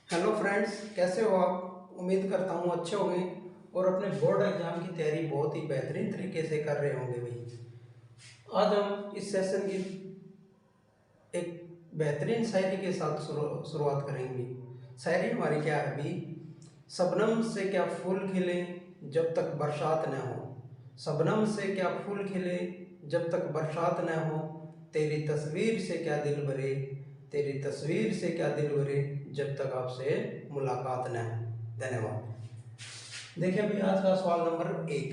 Hello friends, कैसे हो आप? उम्मीद करता हूँ अच्छे होंगे और अपने बोर्ड एग्जाम की तैयारी बहुत ही बेहतरीन तरीके से कर रहे होंगे भाई। आज हम इस सेशन की एक बेहतरीन शायरी के साथ शुरुआत करेंगे। शायरी हमारी क्या है भी? शबनम से क्या फूल खिले जब तक बरसात न हो। शबनम से क्या फूल खिले जब तक बरसात न हो। तेरी तस्वीर से क्या दिल भरे, तेरी तस्वीर से क्या दिल भरे जब तक आपसे मुलाकात न हो। धन्यवाद। देखिए अभी आज का सवाल नंबर 1।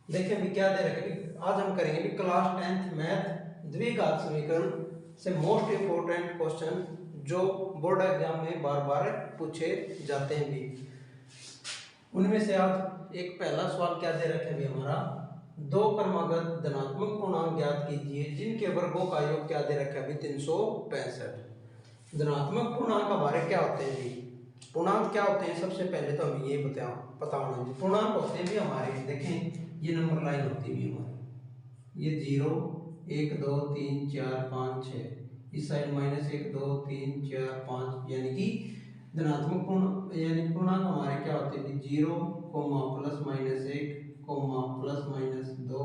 देखिए अभी क्या दे रखे, आज हम करेंगे भी क्लास 10th मैथ द्विघात समीकरण से मोस्ट इम्पोर्टेंट क्वेश्चन जो बोर्ड एग्जाम में बार बार पूछे जाते हैं भी। उनमें से आज एक पहला सवाल क्या दे रखे भी हमारा, दो क्रमागत धनात्मक पूर्णांक ज्ञात कीजिए जिनके वर्गों का योग क्या दे रखा है भी 365। धनात्मक पूर्णांक हमारे क्या होते हैं जी? पूर्णांक क्या होते हैं सबसे पहले तो हमें ये पता होना चाहिए। पूर्णांक होते हैं भी हमारे, देखें ये नंबर लाइन होती है हमारी, ये 0 1 2 3 4 5 6, इस साइड -1 2 3 4 5, यानी कि धनात्मक पूर्ण यानी पूर्णांक हमारे क्या होते हैं? 0 ±1 ±2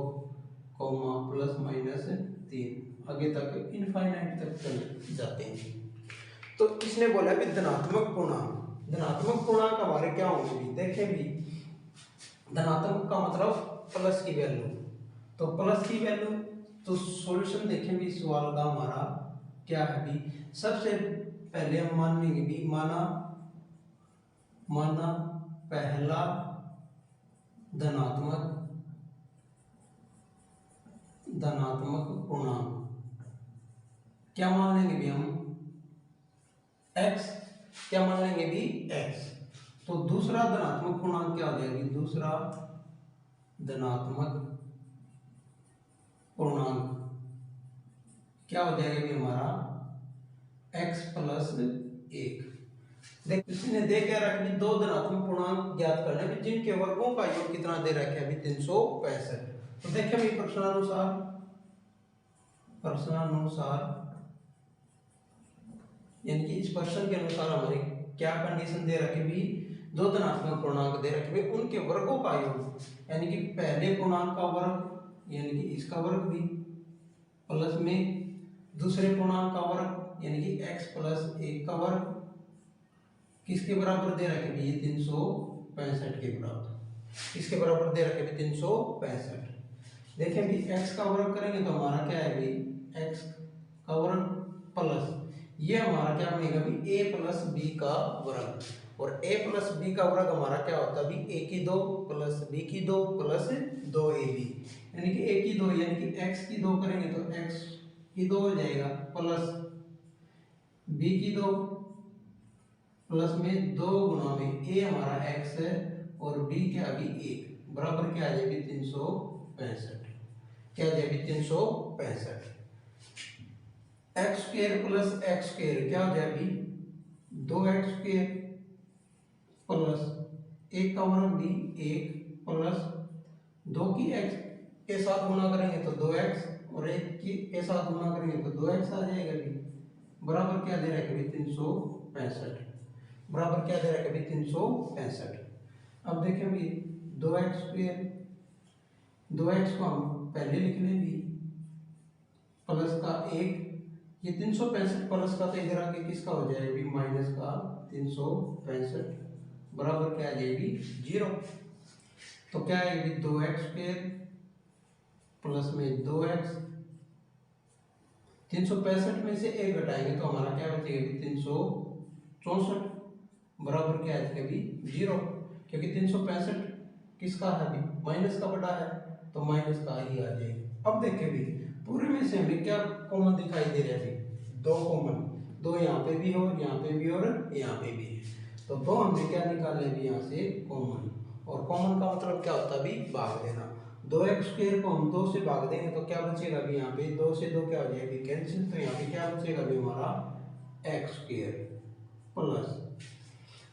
±3, आगे तक इनफाइनाइट तक चले जाते हैं। तो इसने बोला भी धनात्मक पूर्णांक। धनात्मक पूर्णांक हमारे क्या होंगे भी? देखें भी, धनात्मक का मतलब प्लस की वैल्यू, तो प्लस की वैल्यू, तो सॉल्यूशन देखें भी सवाल का हमारा क्या है भी? सबसे पहले हम मान लेंगे भी, माना पहला धनात्मक पूर्णांक क्या मान लेंगे भी हम? x। क्या मान लेंगे भी? x। तो दूसरा धनात्मक पूर्णांक क्या हो जाएगी? दूसरा धनात्मक पूर्णांक क्या हो जाएगा भी हमारा? x + 1। देख इसने दे क्या रखा भी, दो धनात्मक पूर्णांक ज्ञात करने भी जिनके वर्गों का योग कितना दे रखा है भी? 365। तो देखिए भी प्रश्नानुसार यानी कि इस प्रश्न के अनुसार हमारे क्या कंडीशन दे रखे भी? दो धनात्मक पूर्णांक दे रखे भी, उनके वर्गों का योग, यानी कि पहले पूर्णांक का वर्ग यानी कि इसका वर्ग भी, प्लस में दूसरे पूर्णांक का वर्ग यानी कि x + 1 का वर्ग किसके बराबर दे रखे भी? ये 365 के बराबर। इसके बराबर दे रखे भी 365। देखें भी x का वर्ग करेंगे तो हमारा क्या है भी? x का वर्ग प्लस ये हमारा क्या बनेगा भी? a + b का वर्ग। और a + b का वर्ग हमारा क्या होता है भी? a की 2 + b की 2 + 2ab, यानी कि a की 2 यानी कि x की 2 करेंगे तो x की 2 हो जाएगा, प्लस b की 2 प्लस में 2 गुणा में a हमारा x है और b क्या भी? 1 बराबर क्या आ जाएगी? 365। क्या आ जाएगी? 365। x² + x² क्या हो जाएगी? 2x² प्लस 1 का वर्ग भी 1 प्लस 2 की x के साथ गुणा करेंगे तो 2x और 1 की के साथ गुणा करेंगे तो 2x आ जाएगा भी, बराबर क्या दे रहा है? 365। बराबर क्या दे रहा है? 365। अब देखें भी 2x², 2x को हम पहले लिख लेंगे प्लस का 1, ये 365 प्लस का तो इधर आके किसका हो जाएगा भी? माइनस का 365, बराबर क्या आ जाएगी? 0। तो क्या आएगी? 2x² प्लस में 2x, 365 में से 1 घटाएंगे तो हमारा क्या बचेगा? 364, बराबर क्या आ जाएगा भी? 0, क्योंकि 365 किसका है भी? माइनस का बटा है, तो माइनस का ही आ जाएगा। अब देखें भी पूरे में से हमें क्या कॉमन दिखाई दे रहा है भी? 2 कॉमन, 2 यहाँ पे भी और यहाँ पे भी और यहाँ पे भी है, तो 2 हमने क्या निकाले भी यहाँ से? कॉमन। और कॉमन का मतलब क्या होता है भी? भाग देना। 2x² को हम 2 से भाग देंगे तो क्या बचेगा भी? यहाँ पे 2 से 2 क्या हो जाएगी? कैंसिल, तो यहाँ पे क्या बचेगा भी हमारा? x² प्लस,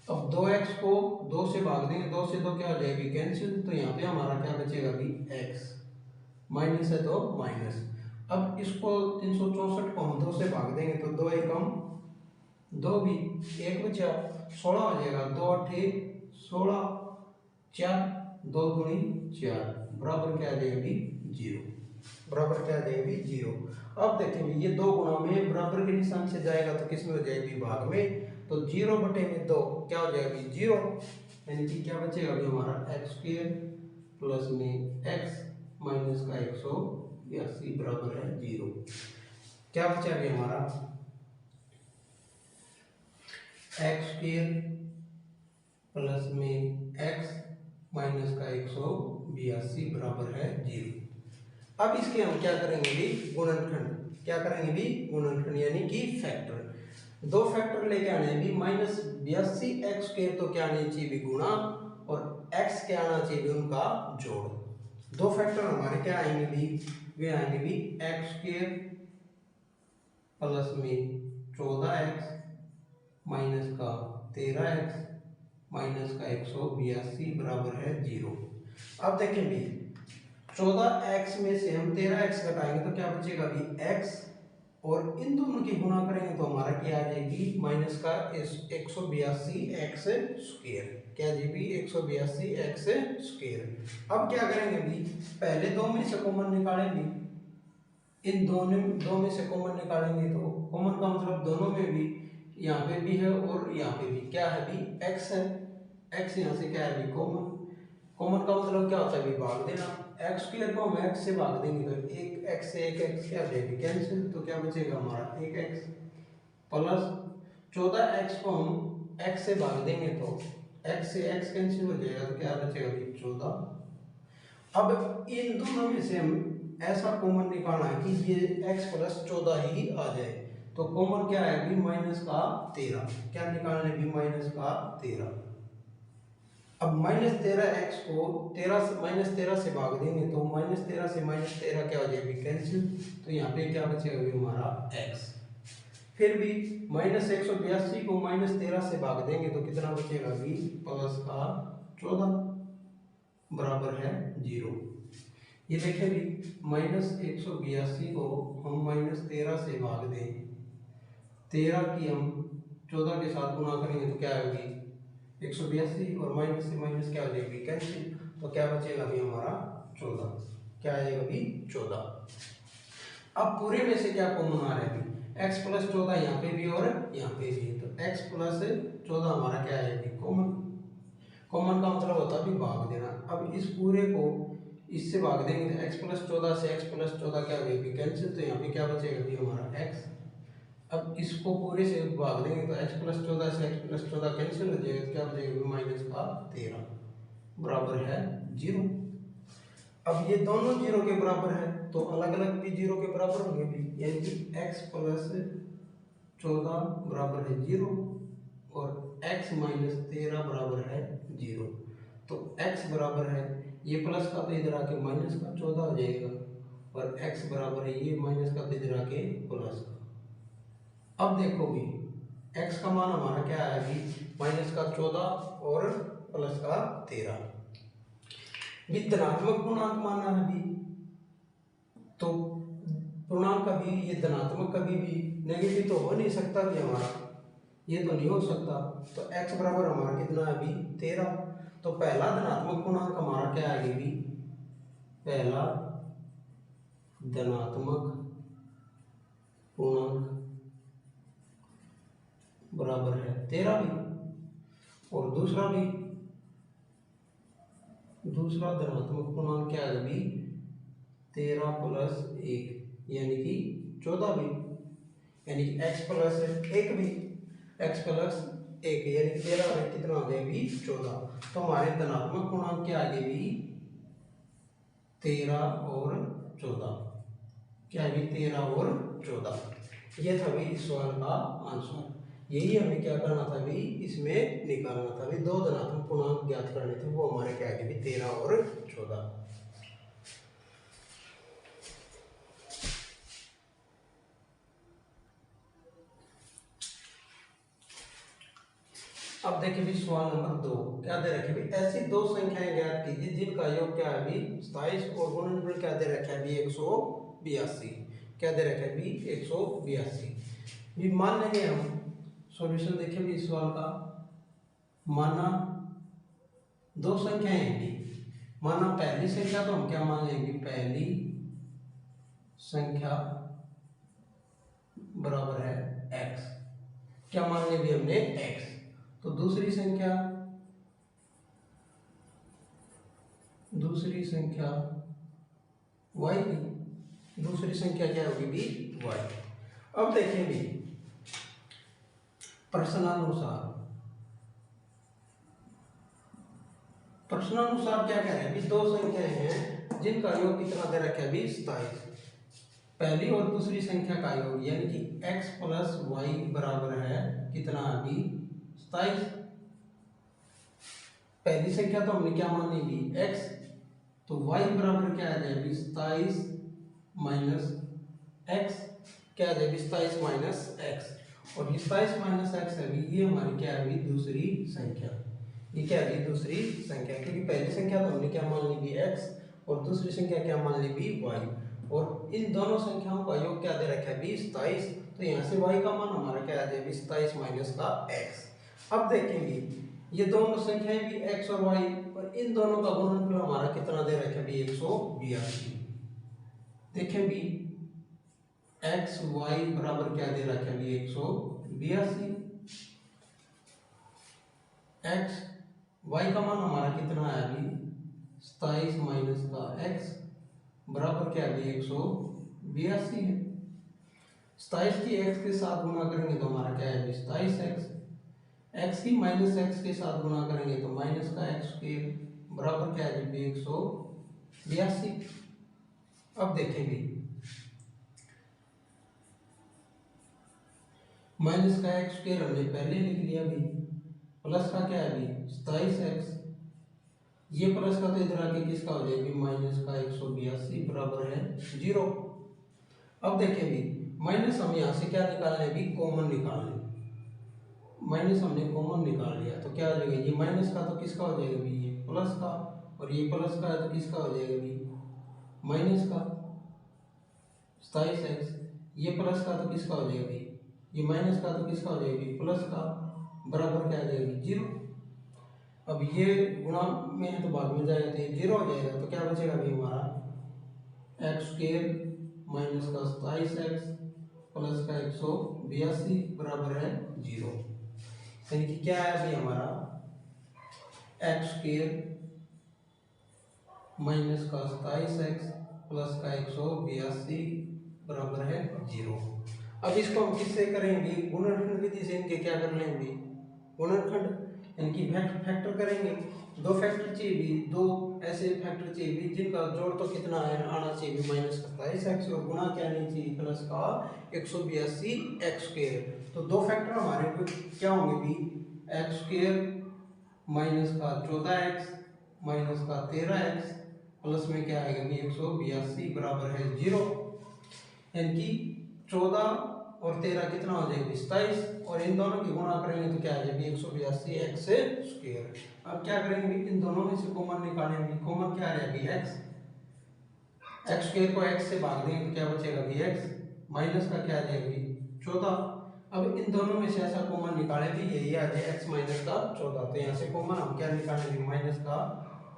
अब 2x को 2 से भाग देंगे, 2 से 2 क्या हो जाएगी? कैंसिल, तो यहाँ पे हमारा क्या बचेगा भी? x, माइनस है तो माइनस। अब इसको 364 को हम 2 से भाग देंगे तो 2 एकम दो भी, एक बचा 16 हो जाएगा, 2 अट्ठे 16, 4 2 दूनी 4 बराबर क्या आ जाएगा भी 0, बराबर क्या आ जाएगा भी 0। अब देखें भी ये 2 गुणा में बराबर के निशान से जाएगा तो किस में हो जाएगी भाग में, तो 0 बटे में 2 क्या हो जाएगा 0, यानी कि क्या बचेगा अभी हमारा एक्स स्क्वायर प्लस में एक्स माइनस का 182 बराबर है 0। क्या बचा अभी हमारा एक्स स्क्वायर प्लस में एक्स माइनस का 182 बराबर है 0। अब इसके हम क्या करेंगे भी गुणनखंड, क्या करेंगे भी गुणनखंड यानी कि फैक्टर। दो फैक्टर लेके आने भी -82 एक्स स्क्वायर तो क्या आना चाहिए भी गुणा और एक्स क्या आना चाहिए भी उनका जोड़। दो फैक्टर हमारे क्या आएंगे भी, वे आएंगे भी एक्स स्क्वायर प्लस में 14x माइनस का 13x माइनस का 182 बराबर है 0। अब देखें भी 14x में से हम 13x घटाएंगे तो क्या बचेगा भी x, और इन दोनों की गुणा करेंगे तो हमारा क्या आ जाएगी माइनस का 182 एक्स स्क्वायर, क्या जी भी 182 एक्स स्क्वायर। अब क्या करेंगे भी पहले दो में से कॉमन निकालेंगे, इन दो में से कॉमन निकालेंगे तो कॉमन का मतलब दोनों में भी, यहाँ पे भी है और यहाँ पे भी क्या है भी x है, x यहाँ से क्या है भी कॉमन, कॉमन का मतलब क्या होता है भी भाग देना, एक्स स्क्वायर को हम एक्स से भाग देंगे तो एक एक्स से एक एक्स क्या जाएगी कैंसिल, तो क्या बचेगा हमारा एक एक्स प्लस 14x को हम एक्स से भाग देंगे तो एक्स से एक्स कैंसिल हो जाएगा तो क्या बचेगा भी 14। अब इन दोनों में से हम ऐसा कॉमन निकालना है कि ये x प्लस 14 ही आ जाए, तो कॉमन क्या है भी माइनस का 13, क्या निकालना है भी माइनस का 13। अब -13x को 13 से -13 से भाग देंगे तो -13 से -13 क्या हो जाएगी कैंसिल, तो यहाँ पे क्या बचेगा भी हमारा x। फिर भी -182 को -13 से भाग देंगे तो कितना बचेगा भी प्लस का 14 बराबर है 0। ये देखें भी -182 को हम -13 से भाग दें, 13 की हम 14 के साथ गुणा करेंगे तो क्या आएगी 182 और माइनस से माइनस क्या हो जाएगी कैंसिल, तो क्या बचेगा अभी हमारा 14, क्या आएगा अभी 14। अब पूरे में से क्या कॉमन आ रहा है अभी x प्लस 14 यहाँ पे भी और यहाँ पे भी है, तो x प्लस 14 हमारा क्या है अभी कॉमन, कॉमन का मतलब होता है अभी भाग देना। अब इस पूरे को इससे भाग देंगे तो x प्लस 14 से x प्लस 14 क्या हो जाएगी कैंसिल, तो यहाँ पे क्या बचेगा अभी हमारा x। अब इसको पूरे से भाग देंगे तो x प्लस 14 से x प्लस 14 कैंसिल हो जाएगा तो क्या बचेगा माइनस का 13 बराबर है 0। अब ये दोनों 0 के बराबर है तो अलग अलग भी 0 के बराबर होंगे भी, यानी कि x प्लस 14 बराबर है 0 और x माइनस 13 बराबर है 0। तो x बराबर है ये प्लस का तो इधर आके माइनस का 14 हो जाएगा और x बराबर है ये माइनस का तो इधर आके प्लस का। अब देखो भी x का मान हमारा क्या है अभी माइनस का 14 और प्लस का 13, भी धनात्मक पूर्णांक माना है अभी, तो पूर्णांक कभी ये धनात्मक कभी भी नेगेटिव तो हो नहीं सकता भी हमारा, ये तो नहीं हो सकता, तो x बराबर हमारा कितना है अभी 13। तो पहला धनात्मक पूर्णांक हमारा क्या है अभी, पहला धनात्मक पूर्णांक बराबर है 13 भी, और दूसरा भी दूसरा धनात्मक पूर्णांक क्या है अभी 13 प्लस 1 यानी कि 14 भी, यानी कि x प्लस 1 भी, x प्लस 1 यानी कि 13 और 1 कितना हो गया भी 14। तो हमारे धनात्मक पूर्णांक क्या आ गए भी 13 और 14, क्या है भी 13 और 14। ये था भी इस सवाल का आंसर, यही हमें क्या करना था भी इसमें निकालना था भी, दो धनात्मक पूर्णांक ज्ञात करने थे, वो हमारे क्या है भी 13 और 14। अब देखिए भी सवाल नंबर 2 क्या दे रखे भी, ऐसी दो संख्याएं ज्ञात कीजिए जिनका योग क्या है भी 27 और गुणनफल क्या दे रखा है भी 182, क्या दे रखा है भी 182। भी मान लेंगे हम सॉल्यूशन देखें भी इस सवाल का। माना दो संख्याएं हैं भी, माना पहली संख्या तो हम क्या मान लेंगे, पहली संख्या बराबर है x, क्या मान लेंगे हमने x। तो दूसरी संख्या y की, दूसरी संख्या क्या होगी भी y। अब देखें भी प्रश्नानुसार क्या कह रहे हैं भी, दो संख्याएं हैं जिनका योग कितना दे रखा है भी 27। पहली और दूसरी संख्या का योग यानी कि x प्लस वाई बराबर है कितना अभी 27। पहली संख्या तो हमने क्या मानी भी x, तो y बराबर क्या आ जाए 27 माइनस x, क्या आ जाए 27 माइनस x। और 27 माइनस x है भी, ये हमारी क्या है भी दूसरी संख्या, ये क्या है दूसरी संख्या, क्योंकि पहली संख्या तो हमने क्या मान ली भी x और दूसरी संख्या क्या मान ली भी y, और इन दोनों संख्याओं का योग क्या दे रखा है 27। तो यहाँ से y का मान हमारा क्या आ जाए 27 माइनस का x। अब देखेंगे ये दोनों संख्याएं भी x और y, और इन दोनों का गुणनफल हमारा कितना दे रखा है भी 182। देखें भी x y बराबर क्या दे रखा है भी 182। x y का मान हमारा कितना है अभी 27 माइनस का x बराबर क्या है 182 है। 27 की x के साथ गुणा करेंगे तो हमारा क्या है 27x, x की माइनस x के साथ गुणा करेंगे तो माइनस का x स्क्वायर बराबर क्या है 182। अब देखेंगे माइनस का x स्क्वायर हमने पहले लिख लिया भी, प्लस का क्या है अभी 27x, ये प्लस का तो इधर आके किसका हो जाएगी माइनस का 182 बराबर है 0। अब देखें भी माइनस हम यहाँ से क्या निकालना है भी कॉमन निकालना, माइनस हमने कॉमन निकाल लिया तो क्या हो जाएगा, ये माइनस का तो किसका हो जाएगा भी ये प्लस का, और ये प्लस का है तो किसका हो जाएगा भी माइनस का 27x, ये प्लस का तो किसका हो जाएगा भी ये माइनस का तो किसका हो जाएगा भी प्लस का, बराबर क्या आ जाएगी 0। अब ये गुणा में है तो भाग में जाएगा तो ये 0 हो जाएगा, तो क्या बचेगा भी हमारा x स्क्वायर माइनस का 27x प्लस का 182 बराबर है 0। यानी कि क्या है अभी हमारा x स्क्वायर माइनस का 27x प्लस का 182 बराबर है 0। अब इसको हम किससे करेंगे, गुणनखंड विधि से इनके क्या कर लेंगे गुणनखंड, यानी कि फैक्टर करेंगे। दो फैक्टर चाहिए भी, दो ऐसे फैक्टर चाहिए भी जिनका जोड़ तो कितना है आना चाहिए भी माइनस का 27x, और गुणा क्या नहीं चाहिए प्लस का 182x स्क्वायर। तो दो फैक्टर हमारे को क्या होंगे भी x स्क्वायर माइनस का 14x माइनस का 13x प्लस में क्या आएगा भी 182 बराबर है 0। यानी कि 14 और 13 कितना हो जाएगा 27, और इन दोनों की गुणा करेंगे तो क्या आ जाएगी 182 x स्क्वायर। अब क्या करेंगे इन दोनों में से कॉमन निकालेंगे, कॉमन क्या है अभी x स्क्वायर को x से भाग देंगे तो क्या बचेगा भी x, माइनस का क्या आ जाएगा भी 14। अब इन दोनों में से ऐसा कॉमन निकाले भी यही आ जाए x माइनस का 14, तो यहाँ से कॉमन हम क्या निकालेंगे माइनस का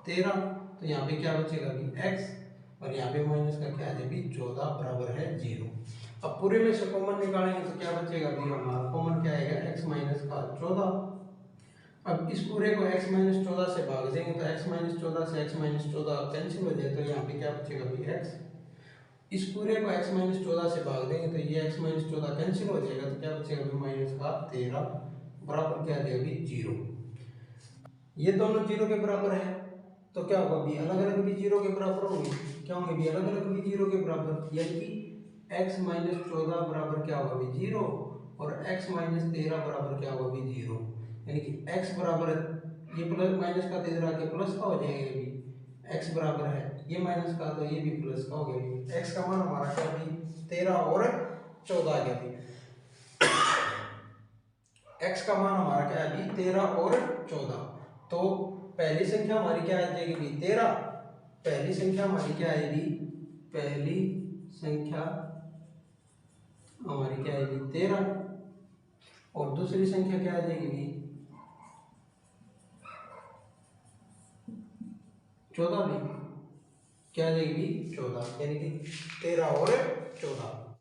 13, तो यहाँ पे क्या बचेगा भी x, और यहाँ पे माइनस का क्या आ जाए भी 14 बराबर है 0। अब पूरे में से कॉमन निकालेंगे तो क्या बचेगा भी हमारा कॉमन क्या आएगा x माइनस का 14। अब इस पूरे को x माइनस 14 से भाग देंगे तो x माइनस 14 से x माइनस 14 कैंसिल हो जाए, तो यहाँ पे क्या बचेगा भी x। इस पूरे को x माइनस 14 से भाग देंगे तो ये x माइनस 14 कैंसिल हो जाएगा, तो क्या बचेगा भी माइनस का 13 बराबर क्या आ जाएगा भी 0। ये दोनों 0 के बराबर है तो क्या होगा भी अलग अलग भी 0 के बराबर होंगे, क्या होंगे भी अलग अलग भी 0 के बराबर, यानी कि x माइनस 14 बराबर क्या होगा भी 0 और x माइनस 13 बराबर क्या होगा भी 0। यानी कि x बराबर ये प्लस माइनस का इधर आके प्लस का हो जाएगा भी, x बराबर है ये माइनस का तो ये भी प्लस का हो गया भी। x का मान हमारा क्या भी 13 और 14 आ गया भी, x का मान हमारा क्या है भी 13 और 14। तो पहली संख्या हमारी क्या आ जाएगी भी 13, पहली संख्या हमारी क्या आएगी, पहली संख्या हमारी क्या आएगी 13, और दूसरी संख्या क्या आ जाएगी भी 14 भी क्या आ जाएगी भी 14, यानी कि 13 और 14।